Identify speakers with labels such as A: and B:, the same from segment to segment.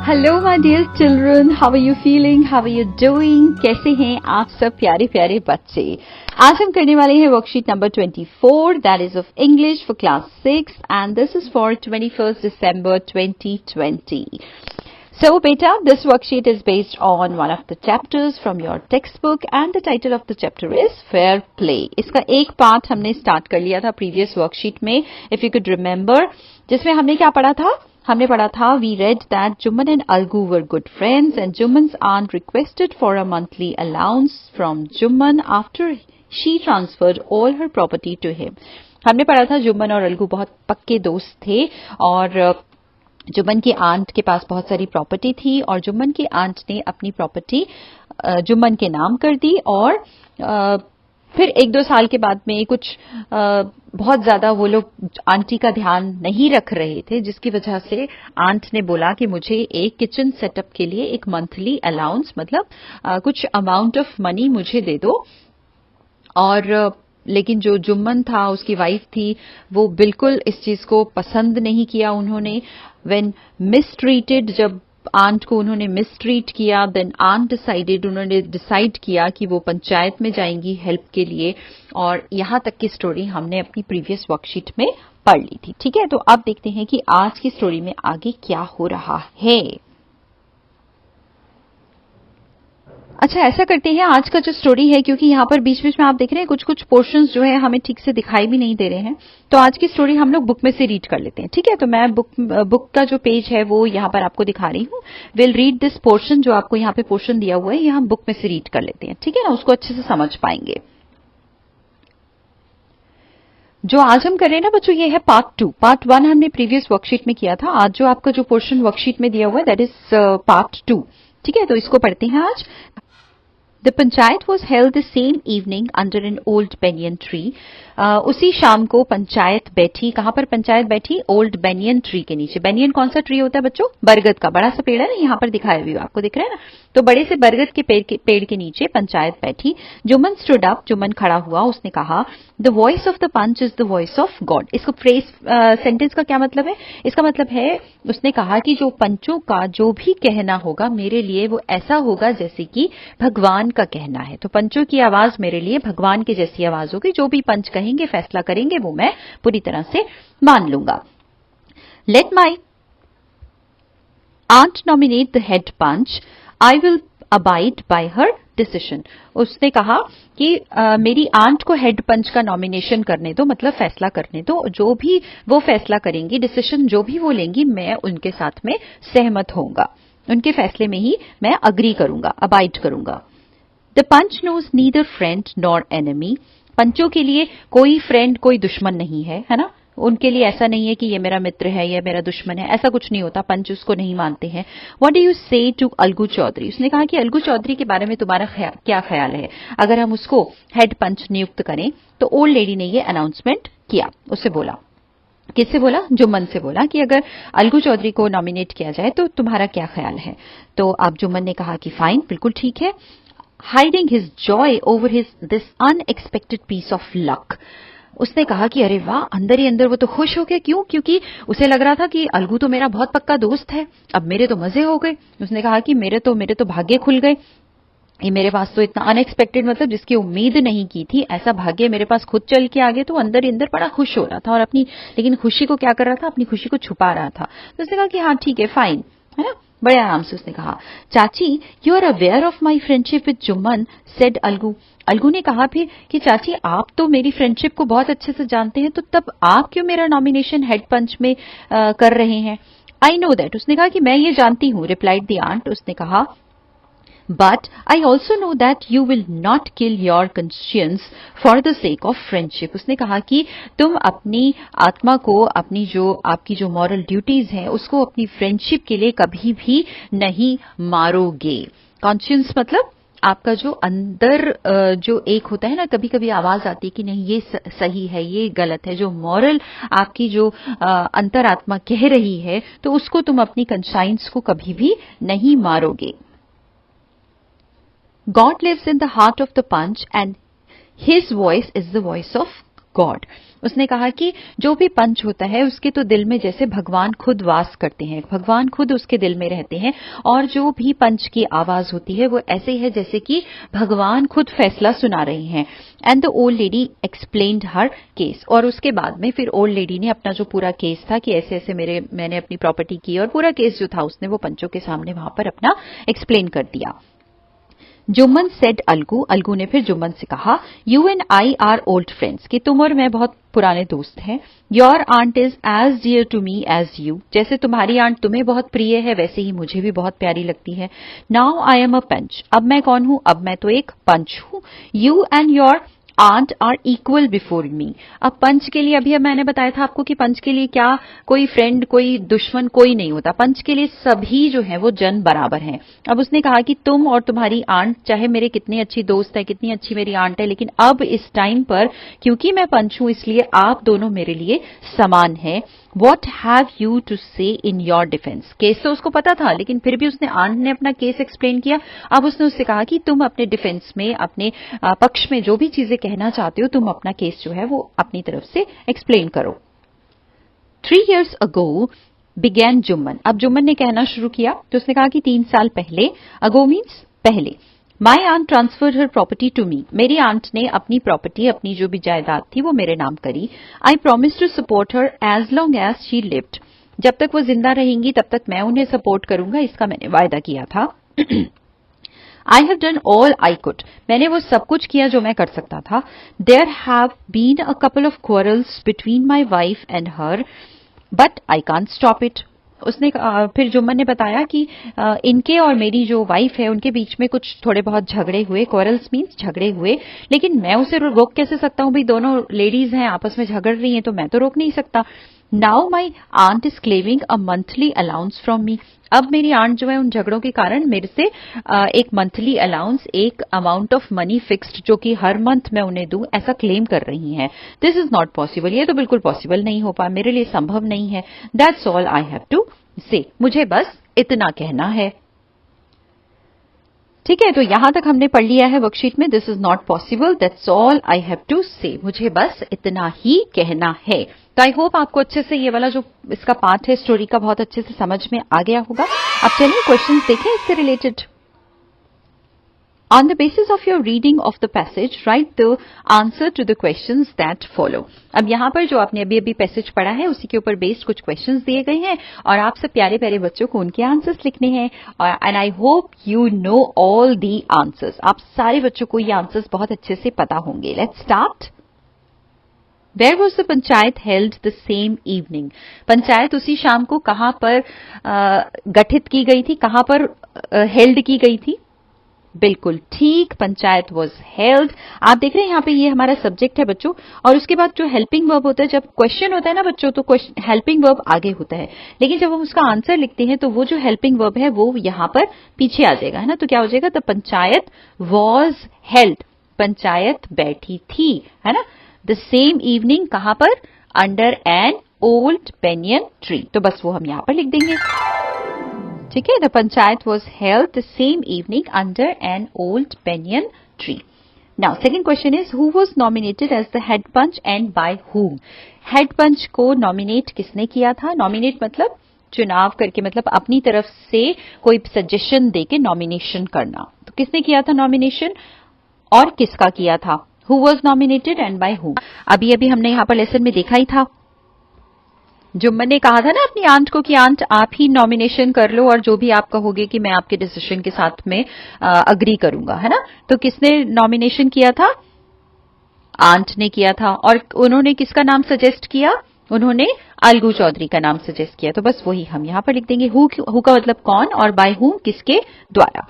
A: Hello my dear children, how are you feeling, how are you doing? कैसे हैं आप सब प्यारे प्यारे बच्चे? आज हम करने वाले हैं worksheet number 24, that is of English for class 6 and this is for 21st December 2020. So beta, this worksheet is based on one of the chapters from your textbook and the title of the chapter is Fair Play. इसका एक part हमने start कर लिया था previous worksheet में, if you could remember, जिसमें हमने क्या पढ़ा था? हमने पढ़ा था we read that Juman and Algu were good friends and Juman's aunt requested for a monthly allowance from Juman after she transferred all her property to him. हमने पढ़ा था जुम्मन और अलगू बहुत पक्के दोस्त थे और जुम्मन की आंट के पास बहुत सारी प्रॉपर्टी थी और जुम्मन की आंट ने अपनी प्रॉपर्टी जुम्मन के नाम कर दी और फिर 1-2 साल के बाद में कुछ बहुत ज्यादा वो लोग आंटी का ध्यान नहीं रख रहे थे, जिसकी वजह से आंट ने बोला कि मुझे एक किचन सेटअप के लिए एक मंथली अलाउंस मतलब कुछ अमाउंट ऑफ मनी मुझे दे दो। और लेकिन जो जुम्मन था, उसकी वाइफ थी, वो बिल्कुल इस चीज को पसंद नहीं किया उन्होंने। व्हेन मिसट्रीटेड, जब आंट को उन्होंने मिसट्रीट किया, देन आंट डिसाइडेड, उन्होंने डिसाइड किया कि वो पंचायत में जाएंगी हेल्प के लिए। और यहां तक की स्टोरी हमने अपनी प्रीवियस वर्कशीट में पढ़ ली थी। ठीक है, तो अब देखते हैं कि आज की स्टोरी में आगे क्या हो रहा है। अच्छा, ऐसा करते हैं, आज का जो स्टोरी है, क्योंकि यहाँ पर बीच बीच में आप देख रहे हैं कुछ कुछ पोर्शंस जो है हमें ठीक से दिखाई भी नहीं दे रहे हैं, तो आज की स्टोरी हम लोग बुक में से रीड कर लेते हैं। ठीक है, तो मैं बुक का जो पेज है वो यहाँ पर आपको दिखा रही हूँ। विल रीड दिस पोर्शन, जो आपको यहाँ पे पोर्शन दिया हुआ है, ये हम बुक में से रीड कर लेते हैं। ठीक है ना, उसको अच्छे से समझ पाएंगे। जो आज हम कर रहे हैं ना बच्चों, ये है पार्ट 2। पार्ट 1 हमने प्रीवियस वर्कशीट में किया था। आज जो आपका जो पोर्शन वर्कशीट में दिया हुआ है, दैट इज पार्ट 2। ठीक है, तो इसको पढ़ते हैं आज। The panchayat was held the same evening under an old banyan tree. उसी शाम को पंचायत बैठी। कहां पर पंचायत बैठी? ओल्ड बेनियन ट्री के नीचे। बेनियन कौन सा ट्री होता है बच्चों? बरगद का बड़ा सा पेड़ है ना, यहाँ पर दिखाया हुआ आपको दिख रहा है ना, तो बड़े से बरगद के पेड़ के नीचे पंचायत बैठी। जुम्मन स्टूड अप, जुम्मन खड़ा हुआ, उसने कहा the voice of the panch is the voice of God. इसको फ्रेज सेंटेंस का क्या मतलब है? इसका मतलब है, उसने कहा कि जो पंचों का जो भी कहना होगा मेरे लिए वो ऐसा होगा जैसे कि भगवान का कहना है। तो पंचों की आवाज मेरे लिए भगवान की जैसी आवाज होगी। जो भी पंच कहेंगे, फैसला करेंगे, वो मैं पूरी तरह से मान लूंगा। Let my aunt nominate the head panch, I will abide by her decision. उसने कहा कि मेरी आंट को हेड पंच का नॉमिनेशन करने दो, मतलब फैसला करने दो। जो भी वो फैसला करेंगी, डिसीजन जो भी वो लेंगी, मैं उनके साथ में सहमत होऊंगा, उनके फैसले में ही मैं अग्री करूंगा, अबाइड करूंगा। The panch knows neither friend nor enemy. पंचों के लिए कोई फ्रेंड, कोई दुश्मन नहीं है, है ना। उनके लिए ऐसा नहीं है कि ये मेरा मित्र है, ये मेरा दुश्मन है, ऐसा कुछ नहीं होता। पंच उसको नहीं मानते हैं। व्हाट डू यू से टू अलगू चौधरी? उसने कहा कि अलगू चौधरी के बारे में तुम्हारा क्या ख्याल है, अगर हम उसको हेड पंच नियुक्त करें? तो ओल्ड लेडी ने ये अनाउंसमेंट किया। उससे बोला, किससे बोला? जुम्मन से बोला कि अगर अलगू चौधरी को नॉमिनेट किया जाए तो तुम्हारा क्या ख्याल है? तो अब जुम्मन ने कहा कि फाइन, बिल्कुल ठीक है। Hiding his joy over his this unexpected piece of luck. उसने कहा कि अरे वाह, अंदर ही अंदर वो तो खुश हो गया। क्यों? क्योंकि उसे लग रहा था कि अलगू तो मेरा बहुत पक्का दोस्त है, अब मेरे तो मजे हो गए। उसने कहा कि मेरे तो भाग्य खुल गए। ये मेरे पास तो इतना अनएक्सपेक्टेड, मतलब जिसकी उम्मीद नहीं की थी, ऐसा भाग्य मेरे पास खुद चल के आ गया। तो अंदर ही अंदर बड़ा खुश हो रहा था और अपनी, लेकिन खुशी को क्या कर रहा था? अपनी खुशी को छुपा रहा था। तो उसने कहा कि हाँ ठीक है, फाइन, है ना। बड़े आराम से उसने कहा, chachi you are aware of my friendship with Jumman, said Algu. Algu ने कहा फिर कि चाची आप तो मेरी फ्रेंडशिप को बहुत अच्छे से जानते हैं, तो तब आप क्यों मेरा नॉमिनेशन हेड पंच में कर रहे हैं? I know that. उसने कहा कि मैं ये जानती हूँ, रिप्लाइड द आंट। उसने कहा But I also know that you will not kill your conscience for the sake of friendship. उसने कहा कि तुम अपनी आत्मा को, अपनी जो आपकी जो मॉरल ड्यूटीज हैं, उसको अपनी फ्रेंडशिप के लिए कभी भी नहीं मारोगे। कॉन्शियंस मतलब आपका जो अंदर जो एक होता है ना, कभी कभी आवाज आती है कि नहीं ये सही है, ये गलत है, जो मॉरल आपकी जो अंतरात्मा कह रही है, तो उसको तुम अपनी कंसाइंस को कभी भी नहीं मारोगे। God lives in the heart of the punch and his voice is the voice of God. उसने कहा कि जो भी पंच होता है उसके तो दिल में जैसे भगवान खुद वास करते हैं, भगवान खुद उसके दिल में रहते हैं, और जो भी पंच की आवाज होती है वो ऐसे है जैसे कि भगवान खुद फैसला सुना रहे हैं। And the old lady explained her case, और उसके बाद में फिर ओल्ड लेडी ने अपना जो पूरा केस था कि ऐसे ऐसे मैंने अपनी प्रॉपर्टी की, और पूरा केस जो था उसने वो पंचों के सामने वहां पर अपना एक्सप्लेन कर दिया। जुम्मन सेड अलगू, अलगू ने फिर जुम्मन से कहा, you and I are old friends, कि तुम और मैं बहुत पुराने दोस्त हैं। Your aunt is as dear to me as you, जैसे तुम्हारी आंट तुम्हें बहुत प्रिय है वैसे ही मुझे भी बहुत प्यारी लगती है। नाउ आई एम अ पंच, अब मैं कौन हूं, अब मैं तो एक पंच हूं। You and your aunt are equal before me, अब पंच के लिए अभी अब मैंने बताया था आपको कि पंच के लिए क्या कोई फ्रेंड कोई दुश्मन कोई नहीं होता, पंच के लिए सभी जो है वो जन बराबर हैं। अब उसने कहा कि तुम और तुम्हारी आंट चाहे मेरे कितनी अच्छी दोस्त है, कितनी अच्छी मेरी आंट है, लेकिन अब इस टाइम पर क्योंकि मैं पंच हूं इसलिए आप दोनों मेरे लिए समान है। वॉट हैव यू टू से इन योर डिफेंस, केस तो उसको पता था लेकिन फिर भी उसने आंट ने अपना केस एक्सप्लेन किया। अब उसने उससे कहा कि तुम अपने डिफेंस में अपने पक्ष में जो भी चीजें कहना चाहते हो तुम अपना केस जो है वो अपनी तरफ से एक्सप्लेन करो। 3 years ago began जुम्मन, अब जुम्मन ने कहना शुरू किया तो उसने कहा कि 3 साल पहले, अगो मीन्स पहले, my aunt transferred her property to me, मेरी आंट ने अपनी प्रॉपर्टी अपनी जो भी जायदाद थी वो मेरे नाम करी। I promise to support her as long as she lived, जब तक वो जिंदा रहेंगी तब तक मैं उन्हें सपोर्ट करूंगा, इसका मैंने वायदा किया था। I have done all I could, मैंने वो सब कुछ किया जो मैं कर सकता था। There have been a couple of quarrels between my wife and her but I can't stop it, उसने फिर जुम्मन ने बताया कि इनके और मेरी जो वाइफ है उनके बीच में कुछ थोड़े बहुत झगड़े हुए, क्वारल्स मीन्स झगड़े हुए, लेकिन मैं उसे रोक कैसे सकता हूं, भाई दोनों लेडीज हैं आपस में झगड़ रही हैं तो मैं तो रोक नहीं सकता। Now my aunt is claiming a monthly allowance from me, अब मेरी आंट जो है उन झगड़ों के कारण मेरे से एक मंथली अलाउंस, एक अमाउंट ऑफ मनी फिक्स्ड जो कि हर मंथ मैं उन्हें दूं ऐसा क्लेम कर रही हैं। दिस इज नॉट पॉसिबल, ये तो बिल्कुल पॉसिबल नहीं हो पा, मेरे लिए संभव नहीं है। That's all I have to say, मुझे बस इतना कहना है। ठीक है, तो यहां तक हमने पढ़ लिया है वर्कशीट में, this is not possible, that's all I have to say, मुझे बस इतना ही कहना है। तो आई होप आपको अच्छे से ये वाला जो इसका पार्ट है स्टोरी का बहुत अच्छे से समझ में आ गया होगा। अब चलिए क्वेश्चंस देखें इससे related. On the basis of your reading of the passage, write the answer to the questions that follow. अब यहाँ पर जो आपने अभी अभी पैसेज पढ़ा है उसी के ऊपर बेस्ड कुछ क्वेश्चंस दिए गए हैं और आप सब प्यारे प्यारे बच्चों को उनके आंसर्स लिखने हैं। And I hope you know all the answers, आप सारे बच्चों को ये आंसर्स बहुत अच्छे से पता होंगे। Let's start. Where was the panchayat held the same evening? Panchayat उसी शाम को कहां पर गठित की गई थी, कहां पर हेल्ड की गई थी? बिल्कुल ठीक, पंचायत वॉज हेल्ड। आप देख रहे हैं यहाँ पे ये हमारा सब्जेक्ट है बच्चों, और उसके बाद जो हेल्पिंग वर्ब होता है, जब क्वेश्चन होता है ना बच्चों तो हेल्पिंग वर्ब आगे होता है, लेकिन जब हम उसका आंसर लिखते हैं तो वो जो हेल्पिंग वर्ब है वो यहाँ पर पीछे आ जाएगा, है ना। तो क्या हो जाएगा, the panchayat was held, panchayat बैठी थी, है ना। द सेम इवनिंग कहां पर, under an old banyan tree, तो बस वो हम यहाँ पर लिख देंगे। ठीक है, the panchayat was held the same evening under an old banyan tree. Now second question is, who was nominated as the head panch and by whom? Head panch को नॉमिनेट किसने किया था? नॉमिनेट मतलब चुनाव करके, मतलब अपनी तरफ से कोई सजेशन देके नॉमिनेशन करना। तो किसने किया था नॉमिनेशन और किसका किया था? Who was nominated and by हुम। अभी अभी हमने यहाँ पर लेसन में देखा ही था, जुम्मन ने कहा था ना अपनी आंट को कि आंट आप ही नॉमिनेशन कर लो और जो भी आप कहोगे कि मैं आपके डिसीजन के साथ में अग्री करूंगा, है ना। तो किसने नॉमिनेशन किया था? आंट ने किया था। और उन्होंने किसका नाम सजेस्ट किया? उन्होंने अलगू चौधरी का नाम सजेस्ट किया। तो बस वही हम यहां पर लिख देंगे, हु का मतलब कौन और बाय हुम किसके द्वारा।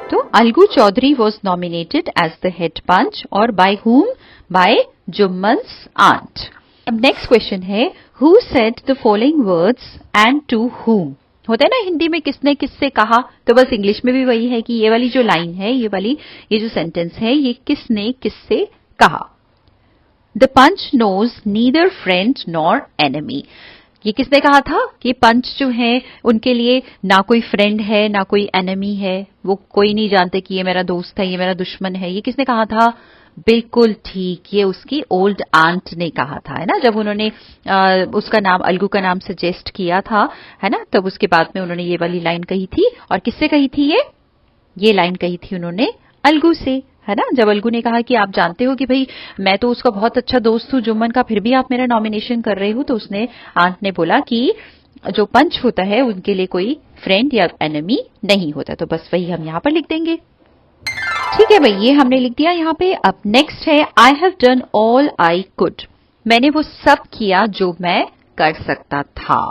A: तो Alagu Chaudhary was nominated as the head panch और by whom, by Jumman's aunt. अब नेक्स्ट क्वेश्चन है, who said the following words and to whom? होता है ना हिंदी में किसने किससे कहा, तो बस इंग्लिश में भी वही है कि ये वाली जो लाइन है, ये जो सेंटेंस है, ये किसने किससे कहा। The panch knows neither friend nor enemy, ये किसने कहा था कि पंच जो है उनके लिए ना कोई फ्रेंड है ना कोई एनिमी है, वो कोई नहीं जानते कि ये मेरा दोस्त है ये मेरा दुश्मन है, ये किसने कहा था? बिल्कुल ठीक, ये उसकी ओल्ड आंट ने कहा था, है ना, जब उन्होंने उसका नाम, अलगू का नाम सजेस्ट किया था, है ना, तब उसके बाद में उन्होंने ये वाली लाइन कही थी। और किससे कही थी ये लाइन कही थी उन्होंने अलगू से, है ना। जब अलगू ने कहा कि आप जानते हो कि भाई मैं तो उसका बहुत अच्छा दोस्त हूं जुम्मन का, फिर भी आप मेरा नॉमिनेशन कर रहे हो, तो उसने, आंट ने बोला कि जो पंच होता है उनके लिए कोई फ्रेंड या एनिमी नहीं होता। तो बस वही हम यहाँ पर लिख देंगे। ठीक है भाई, ये हमने लिख दिया यहाँ पे। अब नेक्स्ट है I have done all I could, मैंने वो सब किया जो मैं कर सकता था।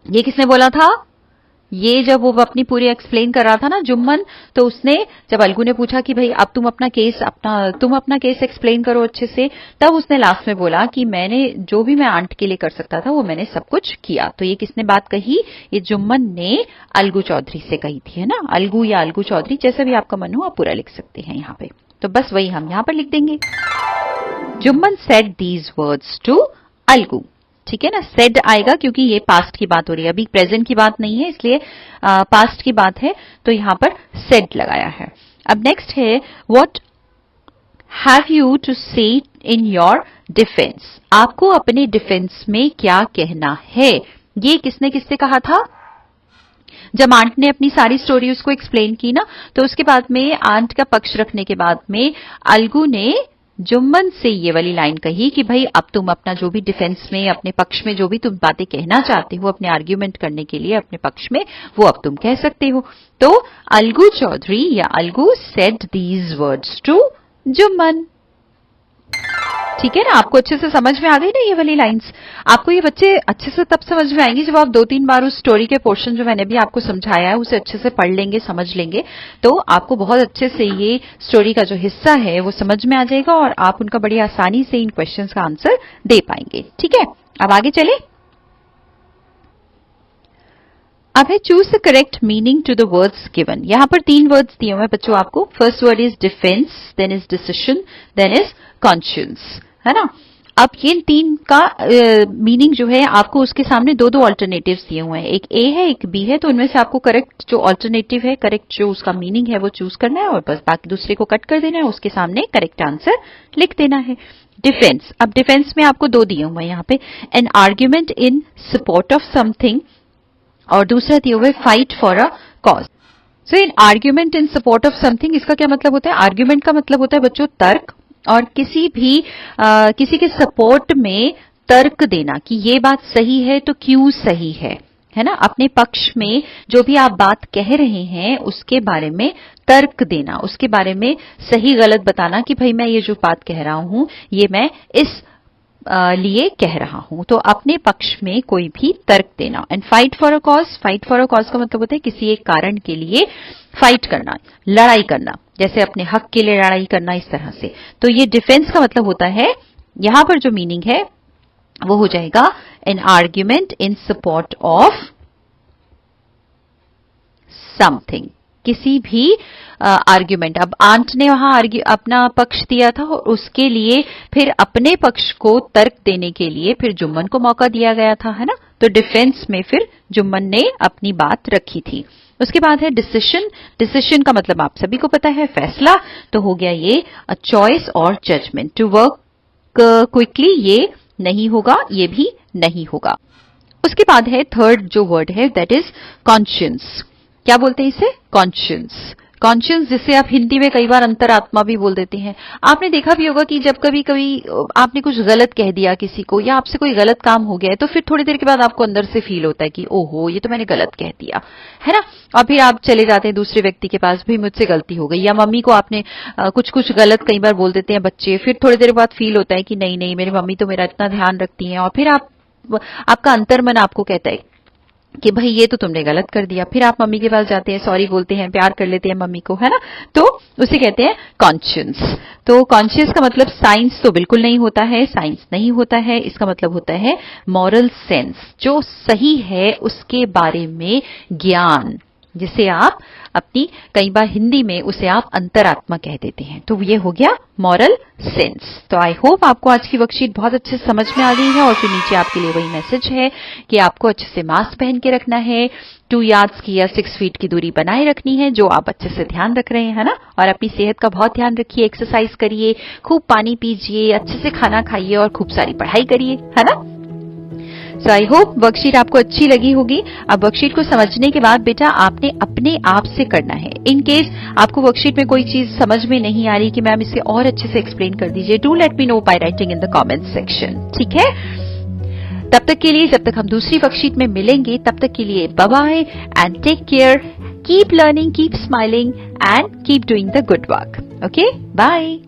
A: ये किसने बोला था? ये जब वो अपनी पूरी एक्सप्लेन कर रहा था ना जुम्मन, तो उसने, जब अलगू ने पूछा कि भाई अब तुम अपना केस एक्सप्लेन करो अच्छे से, तब उसने लास्ट में बोला कि मैंने जो भी मैं आंट के लिए कर सकता था वो मैंने सब कुछ किया। तो ये किसने बात कही? ये जुम्मन ने अलगू चौधरी से कही थी, है ना। अलगू या अलगू चौधरी, जैसा भी आपका मन हो आप पूरा लिख सकते हैं यहाँ पे। तो बस वही हम यहाँ पर लिख देंगे। Jumman said these words to Alagu. ठीक है ना, सेड आएगा क्योंकि ये पास्ट की बात हो रही है, अभी प्रेजेंट की बात नहीं है, इसलिए पास्ट की बात है, तो यहां पर सेड लगाया है। अब नेक्स्ट है व्हाट हैव यू टू से इन योर डिफेंस, आपको अपने डिफेंस में क्या कहना है। ये किसने किससे कहा था? जब आंट ने अपनी सारी स्टोरी उसको एक्सप्लेन की ना, तो उसके बाद में आंट का पक्ष रखने के बाद में अलगू ने जुम्मन से ये वाली लाइन कही कि भाई अब तुम अपना जो भी डिफेंस में, अपने पक्ष में जो भी तुम बातें कहना चाहते हो अपने आर्ग्यूमेंट करने के लिए अपने पक्ष में, वो अब तुम कह सकते हो। तो अलगू चौधरी या Alagu said these words to Jumman. ठीक है ना, आपको अच्छे से समझ में आ गई ना ये वाली लाइंस। आपको ये बच्चे अच्छे से तब समझ में आएंगी जब आप 2-3 बार उस स्टोरी के पोर्शन जो मैंने भी आपको समझाया है उसे अच्छे से पढ़ लेंगे, समझ लेंगे, तो आपको बहुत अच्छे से ये स्टोरी का जो हिस्सा है वो समझ में आ जाएगा और आप उनका बड़ी आसानी से इन क्वेश्चंस का आंसर दे पाएंगे। ठीक है, अब आगे चले। अब है choose the correct meaning to the words given. यहां पर 3 वर्ड्स दिए हुए हैं बच्चों आपको। First word is defence, then is decision, then is conscience, है ना। अब ये 3 का मीनिंग जो है आपको उसके सामने 2-2 ऑल्टरनेटिव्स दिए हुए हैं, एक ए है एक बी है, तो इनमें से आपको करेक्ट जो ऑल्टरनेटिव है, करेक्ट जो उसका मीनिंग है वो चूज करना है और बस बाकी दूसरे को कट कर देना है, उसके सामने करेक्ट आंसर लिख देना है। डिफेंस, अब डिफेंस में आपको 2 दिए हुए हैं यहाँ पे, an argument in support of something और दूसरा दिए हुए fight for a cause. So in argument in support of something, इसका क्या मतलब होता है? आर्ग्यूमेंट का मतलब होता है बच्चों तर्क, और किसी के सपोर्ट में तर्क देना कि ये बात सही है तो क्यों सही है ना। अपने पक्ष में जो भी आप बात कह रहे हैं उसके बारे में तर्क देना, उसके बारे में सही गलत बताना कि भाई मैं ये जो बात कह रहा हूं ये मैं इस लिए कह रहा हूं, तो अपने पक्ष में कोई भी तर्क देना। And fight for a cause, fight for a cause का मतलब होता है किसी एक कारण के लिए फाइट करना, लड़ाई करना, जैसे अपने हक के लिए लड़ाई करना, इस तरह से। तो ये डिफेंस का मतलब होता है, यहां पर जो मीनिंग है वो हो जाएगा an argument in support of something, किसी भी आर्ग्यूमेंट। अब आंट ने वहां अपना पक्ष दिया था और उसके लिए फिर अपने पक्ष को तर्क देने के लिए फिर जुम्मन को मौका दिया गया था, है ना। तो डिफेंस में फिर जुम्मन ने अपनी बात रखी थी। उसके बाद है डिसीजन। डिसीजन का मतलब आप सभी को पता है फैसला, तो हो गया ये अ चॉइस और जजमेंट। टू वर्क क्विकली, ये नहीं होगा, ये भी नहीं होगा। उसके बाद है थर्ड जो वर्ड है दैट इज कॉन्शियंस। क्या बोलते हैं इसे? कॉन्शियंस। कॉन्शियंस जिसे आप हिंदी में कई बार अंतरात्मा भी बोल देते हैं। आपने देखा भी होगा कि जब कभी कभी आपने कुछ गलत कह दिया किसी को या आपसे कोई गलत काम हो गया है, तो फिर थोड़ी देर के बाद आपको अंदर से फील होता है कि ओहो ये तो मैंने गलत कह दिया, है ना। और फिर आप चले जाते हैं दूसरे व्यक्ति के पास, भी मुझसे गलती हो गई, या मम्मी को आपने कुछ गलत कई बार बोल देते हैं बच्चे, फिर थोड़ी देर बाद फील होता है कि नहीं नहीं मेरी मम्मी तो मेरा इतना ध्यान रखती है, और फिर आपका अंतर्मन आपको कहता है कि भाई ये तो तुमने गलत कर दिया। फिर आप मम्मी के पास जाते हैं, सॉरी बोलते हैं, प्यार कर लेते हैं मम्मी को, है ना। तो उसे कहते हैं कॉन्शियंस। तो कॉन्शियस का मतलब साइंस तो बिल्कुल नहीं होता है, साइंस नहीं होता है, इसका मतलब होता है मॉरल सेंस, जो सही है उसके बारे में ज्ञान, जिसे आप अपनी कई बार हिंदी में उसे आप अंतरात्मा कह देते हैं। तो ये हो गया मॉरल सेंस। तो आई होप आपको आज की वर्कशीट बहुत अच्छे से समझ में आ गई है और फिर नीचे आपके लिए वही मैसेज है कि आपको अच्छे से मास्क पहन के रखना है, 2 यार्ड्स की या 6 फीट की दूरी बनाए रखनी है, जो आप अच्छे से ध्यान रख रहे हैं, है ना। और अपनी सेहत का बहुत ध्यान रखिए, एक्सरसाइज करिए, खूब पानी पीजिए, अच्छे से खाना खाइए और खूब सारी पढ़ाई करिए, है ना। सो आई होप वर्कशीट आपको अच्छी लगी होगी। अब वर्कशीट को समझने के बाद बेटा आपने अपने आप से करना है। इन केस आपको वर्कशीट में कोई चीज समझ में नहीं आ रही कि मैम इसे और अच्छे से एक्सप्लेन कर दीजिए, do let me know by writing in the comment section, ठीक है। तब तक के लिए, जब तक हम दूसरी वर्कशीट में मिलेंगे, तब तक के लिए bye bye and take care, keep learning, keep smiling and keep doing the good work. Okay, bye.